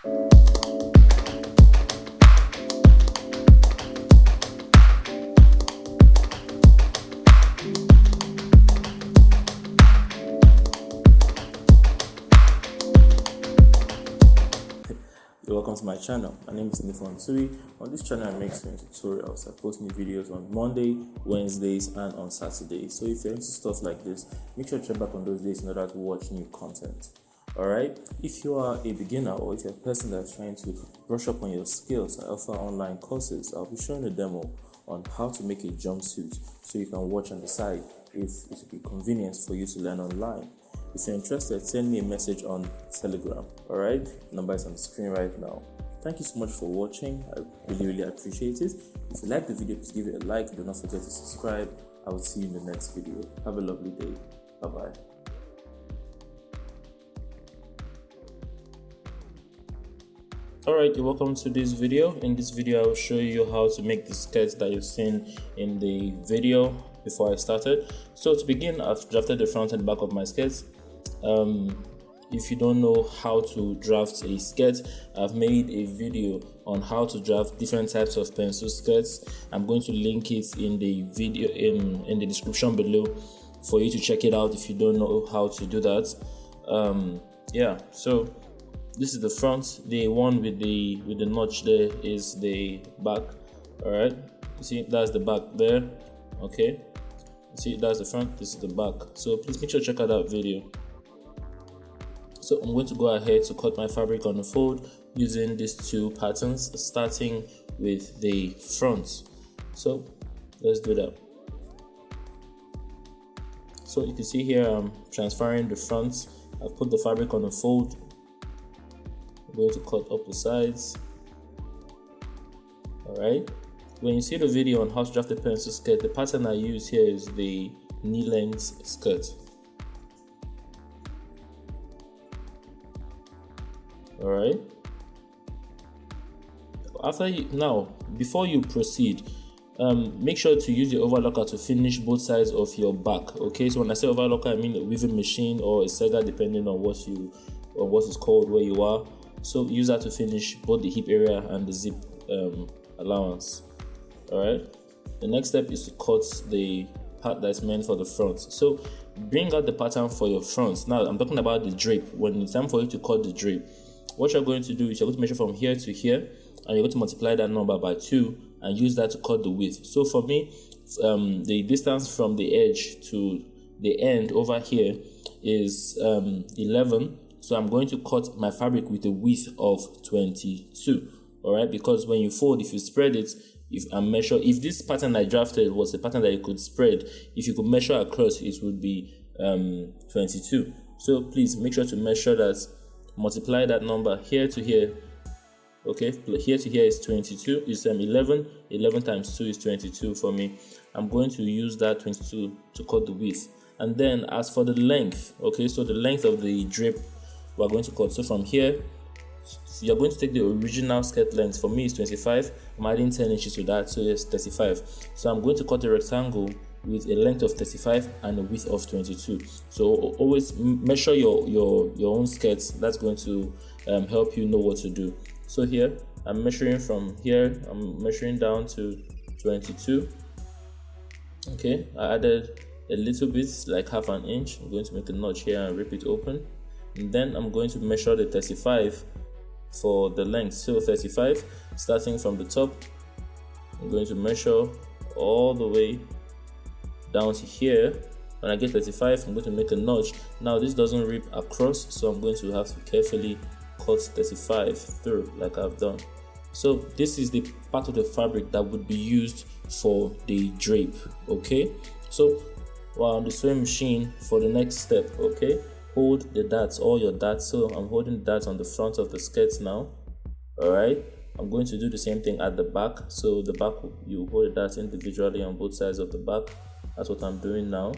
Welcome to my channel. My name is Ndifon Ntui. On this channel I make some tutorials. I post new videos on Monday, Wednesdays and on Saturdays. So if you're into stuff like this, make sure to check back on those days in order to watch new content. Alright, if you are a beginner or if you're a person that's trying to brush up on your skills, I offer online courses. I'll be showing a demo on how to make a jumpsuit so you can watch on the side if it will be convenient for you to learn online. If you're interested, send me a message on Telegram. Alright, number is on the screen right now. Thank you so much for watching. I really appreciate it. If you like the video, please give it a like. Do not forget to subscribe. I will see you in the next video. Have a lovely day. Bye bye. Alright, you're welcome to this video. In this video I will show you how to make the skirts that you've seen in the video before I started. So to begin, I've drafted the front and back of my skirts. If you don't know how to draft a skirt, I've made a video on how to draft different types of pencil skirts. I'm going to link it in the video in the description below for you to check it out if you don't know how to do that. Yeah, so this is the front. The one with the notch there is the back. All right, you see that's the back there. Okay, you see that's the front, this is the back. So please make sure to check out that video. So I'm going to go ahead to cut my fabric on the fold using these two patterns, starting with the front. So let's do that. So you can see here I'm transferring the front. I've put the fabric on the fold. I'm going to cut up the sides. Alright. When you see the video on how to draft a pencil skirt, the pattern I use here is the knee length skirt. Alright. Before you proceed, make sure to use your overlocker to finish both sides of your back. Okay, so when I say overlocker, I mean a weaving machine or a segger, depending on what is called where you are. So use that to finish both the hip area and the zip allowance. Alright, the next step is to cut the part that's meant for the front. So bring out the pattern for your front. Now I'm talking about the drape. When it's time for you to cut the drape, what you're going to do is you're going to measure from here to here, and you're going to multiply that number by 2 and use that to cut the width. So for me, the distance from the edge to the end over here is 11. So I'm going to cut my fabric with a width of 22. All right, because when you fold, if you spread it, if this pattern I drafted was a pattern that you could spread, if you could measure across, it would be 22. So please make sure to measure that, multiply that number here to here. Okay, here to here is 22, is 11 times 2 is 22 for me. I'm going to use that 22 to cut the width. And then as for the length, okay, so the length of the drape we're going to cut. So from here, you're going to take the original skirt length. For me it's 25. I'm adding 10 inches to that, so it's 35. So I'm going to cut a rectangle with a length of 35 and a width of 22. So always measure your own skirts. That's going to help you know what to do. So here I'm measuring from here, I'm measuring down to 22. Okay, I added a little bit, like half an inch. I'm going to make a notch here and rip it open, and then I'm going to measure the 35 for the length. So 35, starting from the top, I'm going to measure all the way down to here. When I get 35, I'm going to make a notch. Now this doesn't rip across, so I'm going to have to carefully cut 35 through, like I've done. So this is the part of the fabric that would be used for the drape. Okay, so while on the sewing machine, for the next step, okay, hold the darts, all your darts. So I'm holding the darts on the front of the skirts now. All right, I'm going to do the same thing at the back. So the back, you hold the darts individually on both sides of the back. That's what I'm doing now.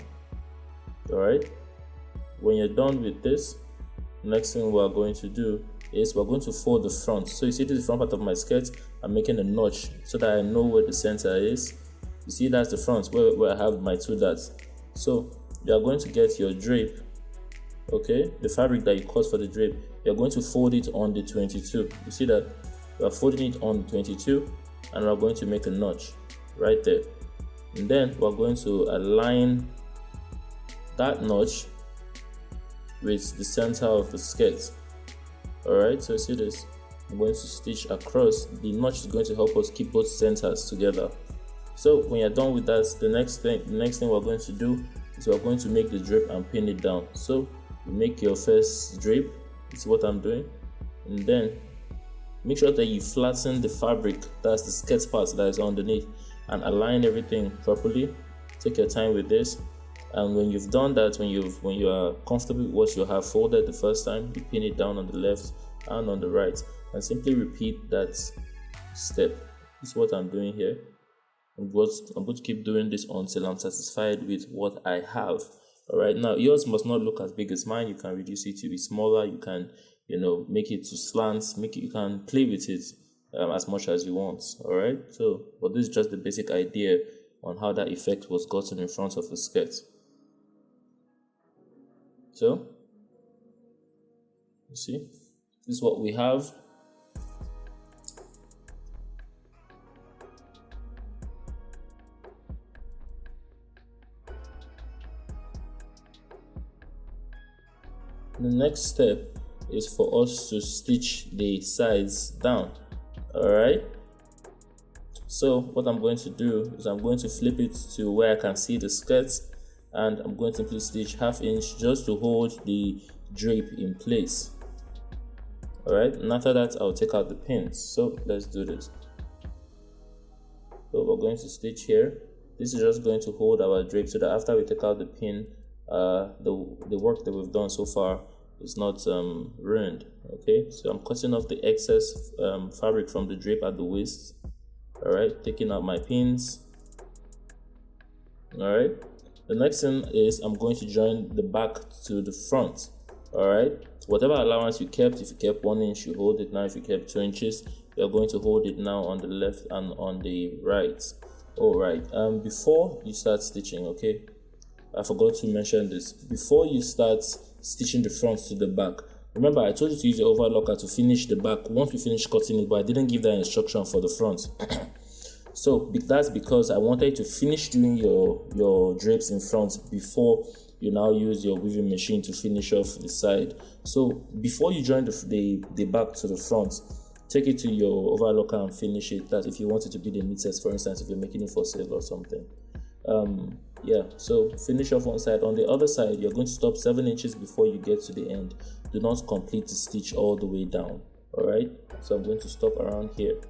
All right, when you're done with this, next thing we're going to do is we're going to fold the front. So you see this is the front part of my skirt. I'm making a notch so that I know where the center is. You see that's the front where I have my two darts. So you are going to get your drape, okay, the fabric that you cut for the drape. we are going to fold it on the 22. You see that we are folding it on 22, and we're going to make a notch right there, and then we're going to align that notch with the center of the skirt. All right, so you see this, I'm going to stitch across. The notch is going to help us keep both centers together. So when you're done with that, the next thing we're going to do is we're going to make the drape and pin it down. So you make your first drape. It's what I'm doing, and then make sure that you flatten the fabric, that's the skirt part that is underneath, and align everything properly. Take your time with this, and when you've done that, when you are comfortable with what you have folded the first time, you pin it down on the left and on the right, and simply repeat that step. This is what I'm doing here. I'm going to keep doing this until I'm satisfied with what I have. All right, now yours must not look as big as mine. You can reduce it to be smaller. You can, make it to slants. You can play with it as much as you want. All right, so but this is just the basic idea on how that effect was gotten in front of the skirt. So you see, this is what we have. The next step is for us to stitch the sides down. All right, so what I'm going to do is I'm going to flip it to where I can see the skirt, and I'm going to simply stitch 1/2 inch just to hold the drape in place. All right, and after that I'll take out the pins. So let's do this. So we're going to stitch here. This is just going to hold our drape so that after we take out the pin, the work that we've done so far is not ruined. Okay, so I'm cutting off the excess fabric from the drape at the waist. All right, taking out my pins. All right, the next thing is I'm going to join the back to the front. All right, whatever allowance you kept, if you kept 1 inch, you hold it now. If you kept 2 inches, you're going to hold it now on the left and on the right. All right, before you start stitching, okay, I forgot to mention this. Before you start stitching the front to the back, remember I told you to use your overlocker to finish the back once we finish cutting it, but I didn't give that instruction for the front. So that's because I wanted to finish doing your drapes in front before you now use your weaving machine to finish off the side. So before you join the back to the front, take it to your overlocker and finish it. That's if you want it to be the neatest, for instance, if you're making it for sale or something. Yeah, so finish off one side. On the other side, you're going to stop 7 inches before you get to the end. Do not complete the stitch all the way down. All right, so I'm going to stop around here.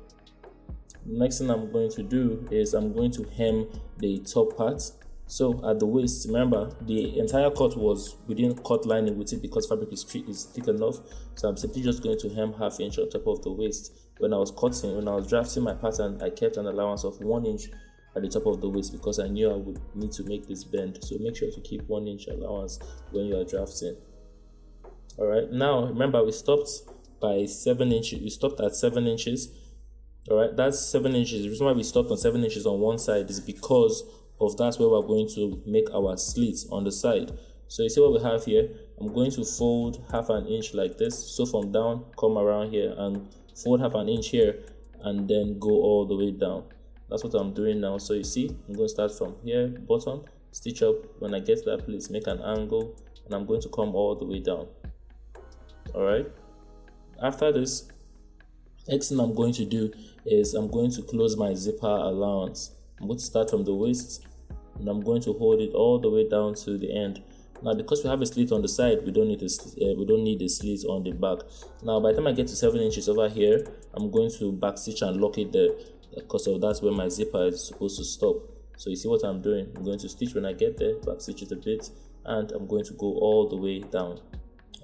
The next thing I'm going to do is I'm going to hem the top part. So at the waist, remember the entire cut was within cut lining with it because fabric is thick enough. So I'm simply just going to hem 1/2 inch on top of the waist. When I was drafting my pattern, I kept an allowance of 1 inch at the top of the waist because I knew I would need to make this bend. So make sure to keep 1 inch allowance when you are drafting. All right, now remember we stopped by 7 inches. We stopped at 7 inches. All right, that's 7 inches. The reason why we stopped on 7 inches on one side is because of that's where we're going to make our slits on the side. So you see what we have here. I'm going to fold 1/2 inch like this. So from down, come around here and fold 1/2 inch here, and then go all the way down. That's what I'm doing now. So you see, I'm going to start from here, bottom, stitch up. When I get to that place, make an angle, and I'm going to come all the way down. All right. After this, next thing I'm going to do is I'm going to close my zipper allowance. I'm going to start from the waist, and I'm going to hold it all the way down to the end. Now, because we have a slit on the side, we don't need a slit on the back. Now, by the time I get to 7 inches over here, I'm going to back stitch and lock it there, because that's where my zipper is supposed to stop. So you see what I'm doing. I'm going to stitch when I get there, back stitch it a bit, and I'm going to go all the way down.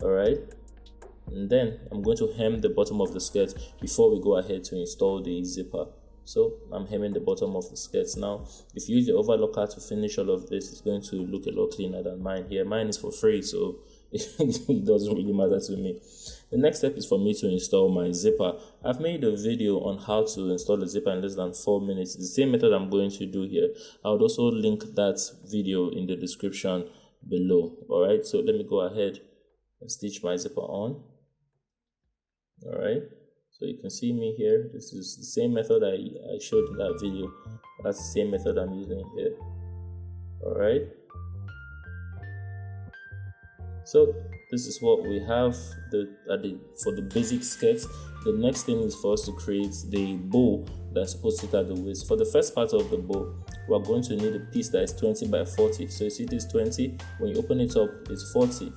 All right, and then I'm going to hem the bottom of the skirt before we go ahead to install the zipper. So I'm hemming the bottom of the skirts now. If you use your overlocker to finish all of this, it's going to look a lot cleaner than mine here. Mine is for free, so it doesn't really matter to me. The next step is for me to install my zipper. I've made a video on how to install a zipper in less than 4 minutes. It's the same method I'm going to do here. I would also link that video in the description below. All right, so let me go ahead and stitch my zipper on. All right, so you can see me here. This is the same method I showed in that video. That's the same method I'm using here. All right, so this is what we have for the basic skirt. The next thing is for us to create the bow that's supposed to sit at the waist. For the first part of the bow, we're going to need a piece that is 20 by 40. So you see this 20, when you open it up, it's 40.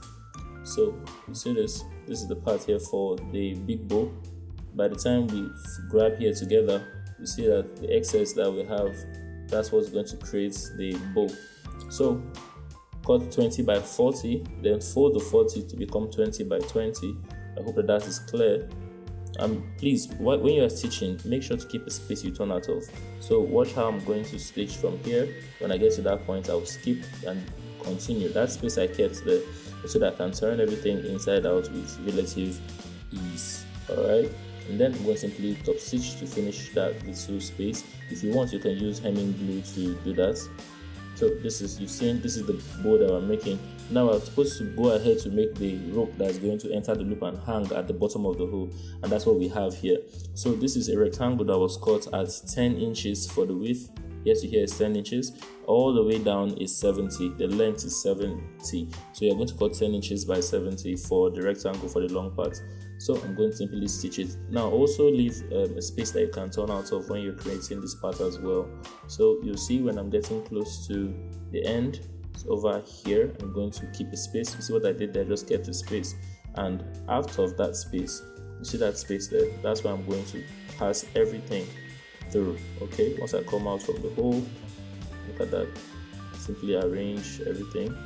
So you see this is the part here for the big bow. By the time we grab here together, you see that the excess that we have, that's what's going to create the bow. So cut 20 by 40, then fold the 40 to become 20 by 20. I hope that is clear. Please, when you are stitching, make sure to keep a space you turn out of. So watch how I'm going to stitch from here. When I get to that point, I'll skip and continue. That space I kept there so that I can turn everything inside out with relative ease. Alright, and then I'm going to simply top stitch to finish that little space. If you want, you can use hemming glue to do that. So this is the bow that we're making. Now I'm supposed to go ahead to make the rope that's going to enter the loop and hang at the bottom of the hole, and that's what we have here. So this is a rectangle that was cut at 10 inches for the width. Yes, you hear it's 10 inches. All the way down is 70. The length is 70. So you're going to cut 10 inches by 70 for the rectangle for the long part. So I'm going to simply stitch it. Now also leave a space that you can turn out of when you're creating this part as well. So you'll see when I'm getting close to the end, it's over here, I'm going to keep a space. You see what I did there? Just kept a space. And out of that space, you see that space there? That's where I'm going to pass everything through. Okay, once I come out from the hole, look at that. Simply arrange everything,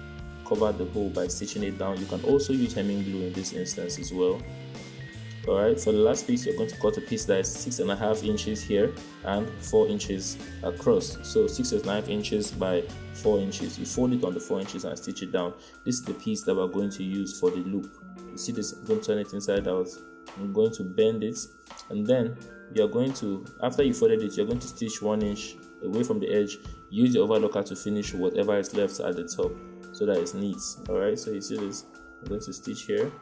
cover the hole by stitching it down. You can also use hemming glue in this instance as well. Alright, for the last piece, you're going to cut a piece that is 6.5 inches here and 4 inches across. So 6.5 inches by 4 inches. You fold it on the 4 inches and stitch it down. This is the piece that we're going to use for the loop. You see this? I'm going to turn it inside out. I'm going to bend it, and then you're going to, after you folded it, you're going to stitch 1 inch away from the edge. Use your overlocker to finish whatever is left at the top so that it's neat. Alright, so you see this? I'm going to stitch here,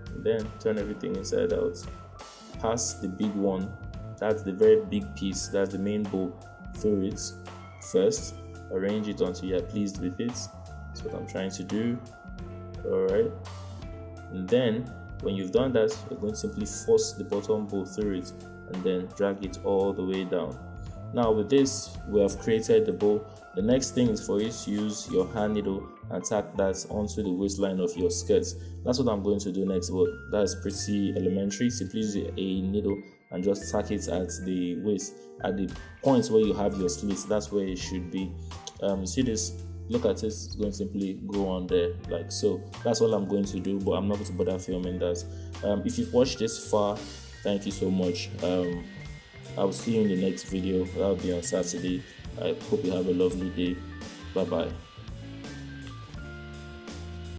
and then turn everything inside out. Pass the big one, that's the very big piece, that's the main bow, through it first. Arrange it until you're pleased with it. That's what I'm trying to do. Alright, and then when you've done that, you're going to simply force the bottom bow through it and then drag it all the way down. Now with this, we have created the bow. The next thing is for you to use your hand needle and tack that onto the waistline of your skirt. That's what I'm going to do next, but that's pretty elementary. Simply use a needle and just tack it at the waist, at the point where you have your slits. That's where it should be. You see this? Look at it, it's going to simply go on there like so. That's all I'm going to do, but I'm not going to bother filming that. If you've watched this far, thank you so much. I'll see you in the next video. That'll be on Saturday. I hope you have a lovely day. Bye bye.